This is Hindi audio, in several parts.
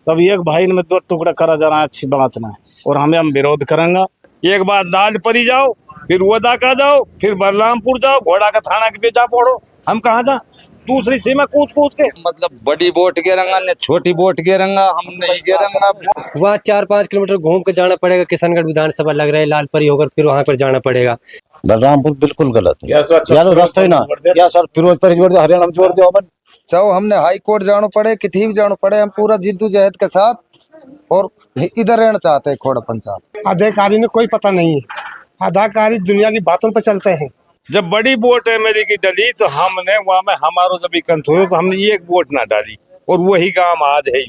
तब एक भाई ने दो टुकड़ा करा जा रहा है, अच्छी बात ना है और हम विरोध करेंगे। एक बार दाल परी जाओ, फिर वोदा का जाओ, फिर बलरामपुर जाओ, घोड़ा का थाना के बेचा पड़ो, हम कहाँ जा दूसरी सीमा कूद कूद के। मतलब बड़ी बोट गिरंगा ने छोटी बोट गिरंगा, हम नहीं गिरंगा। वहाँ 4-5 किलोमीटर घूम के जाना पड़ेगा। किशनगढ़ विधानसभा लग रहा है, लालपरी होकर फिर वहाँ पर जाना पड़ेगा। बलरामपुर बिल्कुल गलत है यार, रास्ता ही ना या सर फिरोजपुर जोड़ दो, हरियाणा में जोड़ दो। अपन चाहो हमने हाई कोर्ट जाना पड़े, किसी भी जाना पड़े, हम पूरा जिद्दोजहद के साथ और इधर रहना चाहते हैं खोड़ा पंचायत। अधिकारी ने कोई पता नहीं है, अधिकारी दुनिया की बातों पर चलते हैं। जब बड़ी बोट है मेरी की डली तो हमने वहाँ में हमारो जब कंठ हुए तो हमने एक बोट ना डाली और वही काम आज है।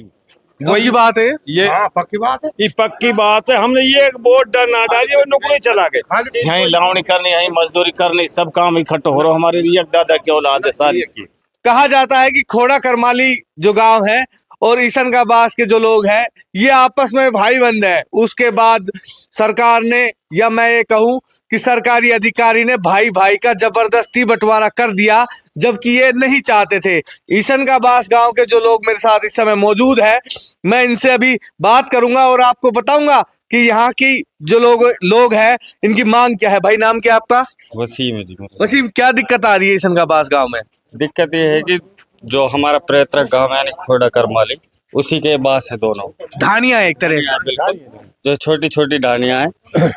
वही बात है, ये पक्की बात है, ये पक्की बात है। हमने ये एक बोट ना डाली और नौकरी चला गए। यहीं लावणी करनी, यहीं मजदूरी करनी, सब काम इकट्ठे हो रहा। हमारे लिए दादा की औलाद है सारी की। कहा जाता है कि खोड़ा करमाली जो गांव है और ईशनकाबास के जो लोग हैं ये आपस में भाई बंद है। उसके बाद सरकार ने, या मैं ये कहूं कि सरकारी अधिकारी ने भाई भाई का जबरदस्ती बंटवारा कर दिया, जबकि ये नहीं चाहते थे। ईशनकाबास गांव के जो लोग मेरे साथ इस समय मौजूद है, मैं इनसे अभी बात करूंगा और आपको बताऊंगा कि यहाँ की जो लोग हैं इनकी मांग क्या है। भाई नाम क्या है आपका? वसीम है जी। वसीम, क्या दिक्कत आ रही है ईशनकाबास गाँव में? दिक्कत ये है कि जो हमारा पैतृक गांव है यानी खोड़ा करमाली, उसी के पास है दोनों ढानिया एक तरह से। बिल्कुल, जो छोटी छोटी ढानियां हैं।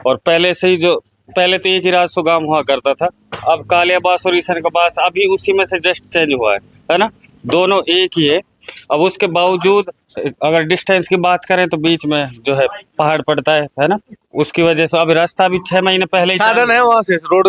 और पहले से ही पहले तो एक ही राजसू गांव हुआ करता था, अब कालियाबास और ईशनकाबास अभी उसी में से जस्ट चेंज हुआ है ना, दोनों एक ही है। अब उसके बावजूद अगर डिस्टेंस की बात करें तो बीच में जो है पहाड़ पड़ता है ना, उसकी वजह से अब रास्ता भी 6 महीने पहले ही साधन है वहाँ से रोड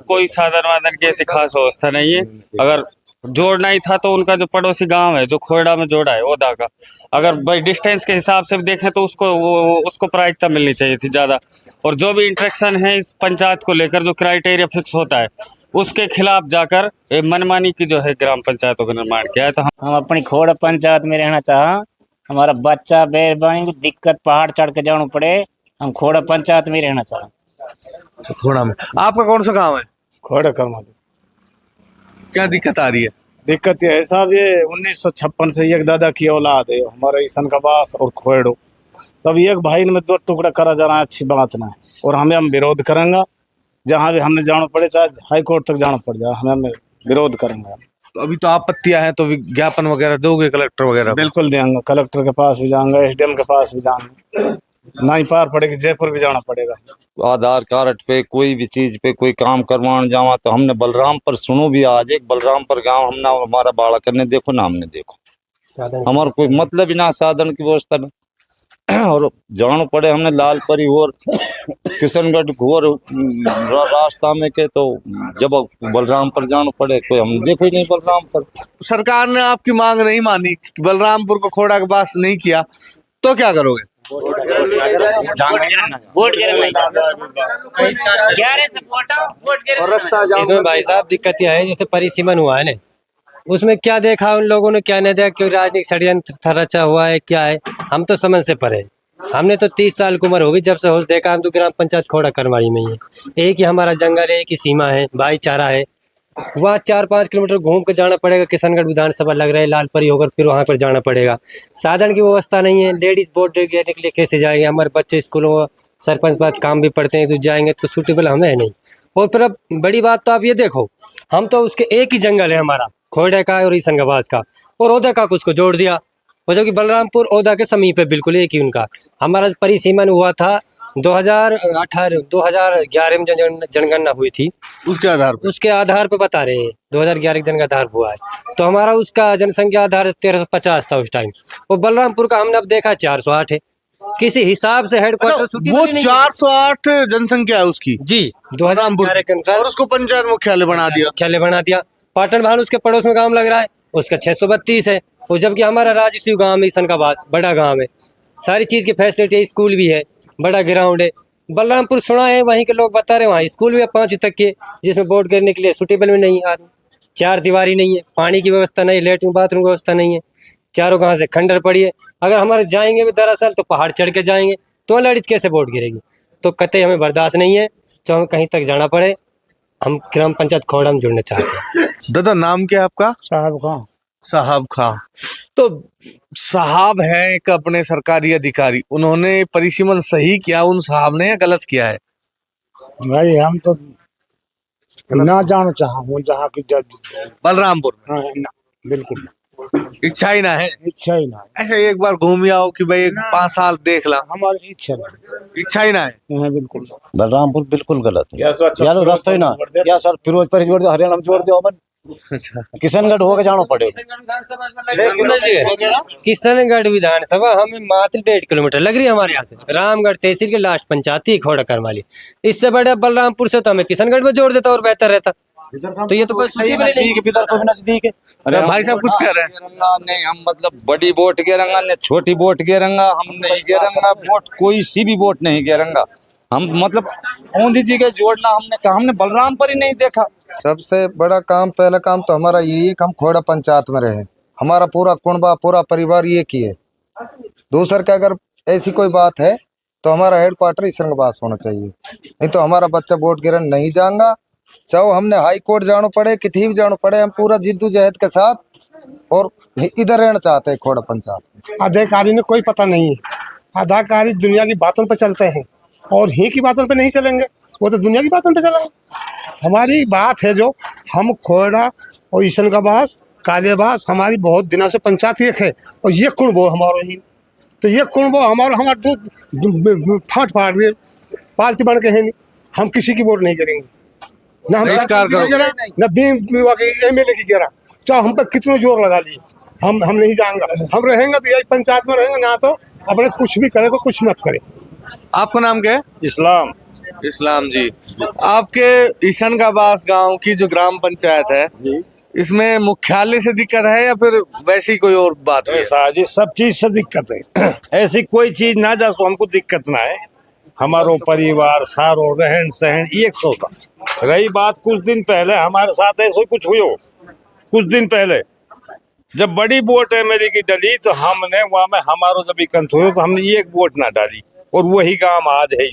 कोई साधन वाधन की ऐसी खास व्यवस्था नहीं है। अगर जोड़ना ही था तो उनका जो पड़ोसी गांव है जो खोड़ा में जोड़ा है ओदा का, अगर भाई डिस्टेंस के हिसाब से देखें तो उसको प्राथमिकता मिलनी चाहिए थी ज़्यादा। और जो भी इंट्रैक्शन है इस पंचायत को लेकर, जो क्राइटेरिया फिक्स होता है उसके खिलाफ जाकर मनमानी की जो है ग्राम पंचायतों का निर्माण किया है। तो हम अपनी खोड़ पंचायत में रहना चाह, हमारा बच्चा बेरबानी दिक्कत पहाड़ चढ़ के जाना पड़े, हम खोड़ा पंचायत में रहना चाह। खोड़ा में आपका कौन सा गाँव है? खोड़ा करमाली। क्या दिक्कत आ रही है? दिक्कत ये है साहब, ये 1956 से एक दादा की औलाद है हमारा ईशनकाबास और खोड़ो। तब एक भाई ने दो टुकड़ा करा जा रहा है, अच्छी बात ना है और हम विरोध करेंगे। जहाँ भी हमने जाना पड़े, चाहे हाई कोर्ट तक जाना पड़ जाए, हमें विरोध करेंगे। तो अभी तो आपत्तियां हैं, तो विज्ञापन वगैरह दोगे कलेक्टर वगैरह? बिल्कुल देंगे, कलेक्टर के पास भी जाएंगे, एसडीएम के पास भी जाएंगे, नहीं पार पड़ेगी जयपुर भी जाना पड़ेगा। आधार कार्ड पे कोई भी चीज पे कोई काम करवाने जावा तो हमने बलराम पर सुनो भी, आज एक बलराम पर गाँव हमने हमारा बाड़ा करने देखो ना, हमने देखो हमारा कोई मतलब ही ना साधन की व्यवस्था ना। और जाना पड़े हमने लालपरी और किशनगढ़ घोर रास्ता में के, तो जब बलराम पर जाना पड़े कोई हम देखो ही नहीं बलराम पर। सरकार ने आपकी मांग नहीं मानी, बलरामपुर को खोड़ा के पास नहीं किया, तो क्या करोगे? वोट गिरना इसमें भाई साहब दिक्कत यह है, जैसे परिसीमन हुआ है ना, उसमें क्या देखा उन लोगों ने, क्या नहीं देखा, क्यों राजनीतिक षड्यंत्र रचा हुआ है, क्या है, हम तो समझ से परे। हमने तो 30 साल की उम्र होगी जब से होश देखा, हम तो ग्राम पंचायत खोड़ा करमाली में ही है। एक ही हमारा जंगल है, एक ही सीमा है, भाईचारा है। वहाँ 4-5 किलोमीटर घूम के जाना पड़ेगा। किशनगढ़ विधानसभा लग रहा है, लालपरी होकर फिर वहाँ पर जाना पड़ेगा। साधन की व्यवस्था नहीं है, लेडीज वोट देने के लिए कैसे जाएंगे? हमारे बच्चे स्कूलों सरपंच बात काम भी पढ़ते हैं, तो जाएंगे तो सूटेबल हमें है नहीं। और फिर अब बड़ी बात तो आप ये देखो, हम तो उसके एक ही जंगल है हमारा, खोड़े का और ईशनकाबास का, और ओदा का कुछ को जोड़ दिया, और जो कि बलरामपुर ओदा के समीप है, बिल्कुल एक ही उनका। हमारा परिसीमन हुआ था 2011 में जनगणना हुई थी, उसके आधार पे बता रहे हैं 2011 की जनगणना आधार हुआ है, तो हमारा उसका जनसंख्या आधार 1350 था उस टाइम, और बलरामपुर का हमने अब देखा 408 है। किसी हिसाब से हेडक्वार्टर वो 408 जनसंख्या है उसकी जी 2011 के अनुसार, और उसको पंचायत मुख्यालय बना दिया। पाटन भान उसके पड़ोस में गांव लग रहा है, उसका 632 है, और जबकि हमारा राजस्व गांव है ईशनकाबास, बड़ा गांव है, सारी चीज की फैसिलिटी है, स्कूल भी है, बड़ा ग्राउंड है। बलरामपुर सुना है, वहीं के लोग बता रहे हैं वहाँ स्कूल भी है 5 तक के, जिसमें वोट गिरने के लिए सूटेबल भी नहीं है, 4 दीवारी नहीं है, पानी की व्यवस्था नहीं, लेटरिन बाथरूम की व्यवस्था नहीं है, चारों गांव से खंडर पड़ी है। अगर हमारे जाएंगे भी दरअसल तो पहाड़ चढ़ के जाएंगे, तो लड़ित कैसे वोट गिरेगी? तो कतई हमें बर्दाश्त नहीं है, जो हमें कहीं तक जाना पड़े। हम ग्राम पंचायत खोड़ा में जुड़ना चाहते हैं। दादा नाम क्या है आपका? साहब कहाँ साहब खा तो साहब हैं एक अपने सरकारी अधिकारी, उन्होंने परिसीमन सही किया उन साहब ने या गलत किया है? भाई हम तो ना जाना चाहूँ जहाँ की जज। बलरामपुर हाँ ना, बिल्कुल इच्छा ही ना है। इच्छा ही ना ऐसे एक बार घूम आओ कि भाई 5 साल देख ला, हमारी इच्छा नहीं इच्छा ही ना है। है, बिल्कुल। बलरामपुर बिल्कुल गलत है यार रास्ता ही ना या सर फिरोजपुर जोड़ दो हरियाणा में जोड़ दो अपन किशनगढ़ होके जाना पड़े किशनगढ़ विधानसभा हमें मात्र 1.5 किलोमीटर लग रही है हमारे यहाँ से। रामगढ़ तहसील के लास्ट पंचायती खोड़ा करमाली, इससे बड़े बलरामपुर से तो हमें किशनगढ़ में जोड़ देता और बेहतर रहता। तो ये तो बस नजदीक है। अरे भाई साहब कुछ कह रहे हैं? नहीं, हम मतलब बड़ी वोट गिरेंगा ने छोटी वोट गिरेंगा, हम नहीं गिरेंगा वोट, कोई सी भी वोट नहीं गिरेंगा हम। मतलब मोदी जी के जोड़ना हमने कहा, हमने बलराम पर ही नहीं देखा। सबसे बड़ा काम, पहला काम तो हमारा यही है कि हम खोड़ा पंचायत में रहे, हमारा पूरा कुनबा पूरा परिवार ये की है। दूसर का अगर ऐसी कोई बात है तो हमारा हेडक्वार्टर इसंगबास होना चाहिए, नहीं तो हमारा बच्चा वोट गिरने नहीं जाएगा। चाहे हमने हाई कोर्ट जाना पड़े, कितनी भी जाना पड़े, हम पूरा जिद्दोजहद के साथ और इधर रहना चाहते हैं खोड़ा पंचायत। अधिकारी ने कोई पता नहीं है, अधिकारी दुनिया की बातों पर चलते हैं और ही की बातों पे नहीं चलेंगे, वो तो दुनिया की बातों पे चलेंगे। हमारी बात है जो हम खोड़ा और ईशनगबास कालेबास हमारी बहुत दिनों से पंचायत एक है और ये कुंबो हमारा ही, तो ये कुंबो हमारा दूध फाट फाट गए पालती बन के है नहीं। हम किसी की वोट नहीं करेंगे, ना हम बहिष्कार करो। न एमएलए की गिरा, चाहे हम पर कितने जोर लगा लिए, हम नहीं जाएंगे। हम रहेंगे तो यही पंचायत में रहेंगे, ना तो अपने कुछ भी करे तो कुछ मत करे। आपका नाम क्या है? इस्लाम। इस्लाम जी, आपके ईशनगबास गांव की जो ग्राम पंचायत है, इसमें मुख्यालय से दिक्कत है या फिर वैसी कोई और बात है? जी सब चीज से दिक्कत है, ऐसी कोई चीज ना जा तो हमको दिक्कत ना है। हमारो परिवार सारो रहन सहन एक सौ का। रही बात कुछ दिन पहले हमारे साथ ऐसा कुछ हुई हो, कुछ दिन पहले जब बड़ी वोट एमएलए की डली तो हमने वहां में हमारो जब इकंत हुए तो हमने एक वोट ना डाली और वही काम आज है।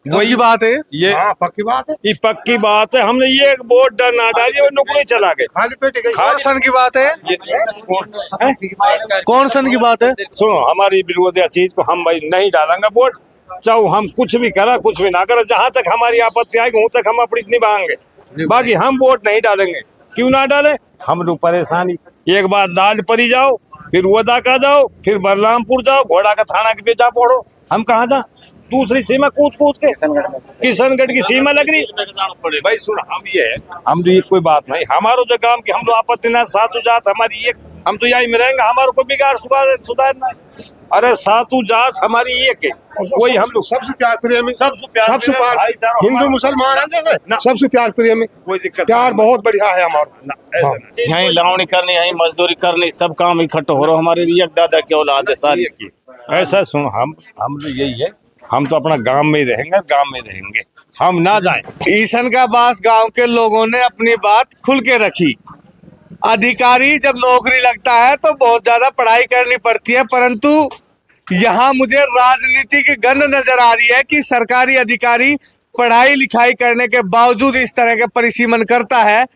वही बात है ये पक्की बात है, ये पक्की बात है। हमने ये एक वोट ना डाली और नौकरी चला गए, खाली पेट गई। कौन सन की बात है? कौन सन की बात है? सुनो, हमारी विरोधी चीज को हम भाई नहीं डालेंगे वोट, चाहे हम कुछ भी करा कुछ भी ना करा, जहाँ तक हमारी आपत्ति आएगी वहां तक हम अपनी निभाएंगे। बाकी हम वोट नहीं डालेंगे। क्यों ना डाले? हम लोग परेशानी एक बार लाल परी जाओ, फिर वदा का जाओ, फिर बलरामपुर जाओ, घोड़ा का थाना के पे जा पड़ो, हम कहाँ जा? दूसरी सीमा कूद के किशनगढ़ की सीमा लग रही भाई। सुन, हम तो ये कोई बात नहीं, हमारो जो काम की हम लोग आपत्ति ना सातु जात हमारी एक, हम तो यही में रहेंगे, हमारो को बिगाड़ सुधारना है। अरे सातु जात हमारी एक है, कोई हम लोग सबसे प्यार प्रेम, सबसे प्यार हिंदू मुसलमान है जैसे, सबसे प्यार प्रेम है, कोई दिक्कत प्यार बहुत बढ़िया है हमारा। यहीं लावणी करनी, यहीं मजदूरी करनी, सब काम इकट्ठे हो रहा। हमारे एक दादा की औलाद है सारी। ऐसा सुन, हम तो यही है, हम तो अपना गांव में ही रहेंगे, गांव में रहेंगे, हम ना जाएं। ईशनगबास गांव के लोगों ने अपनी बात खुल के रखी। अधिकारी जब नौकरी लगता है तो बहुत ज्यादा पढ़ाई करनी पड़ती है, परंतु यहाँ मुझे राजनीति की गंध नजर आ रही है कि सरकारी अधिकारी पढ़ाई लिखाई करने के बावजूद इस तरह के परिसीमन करता है।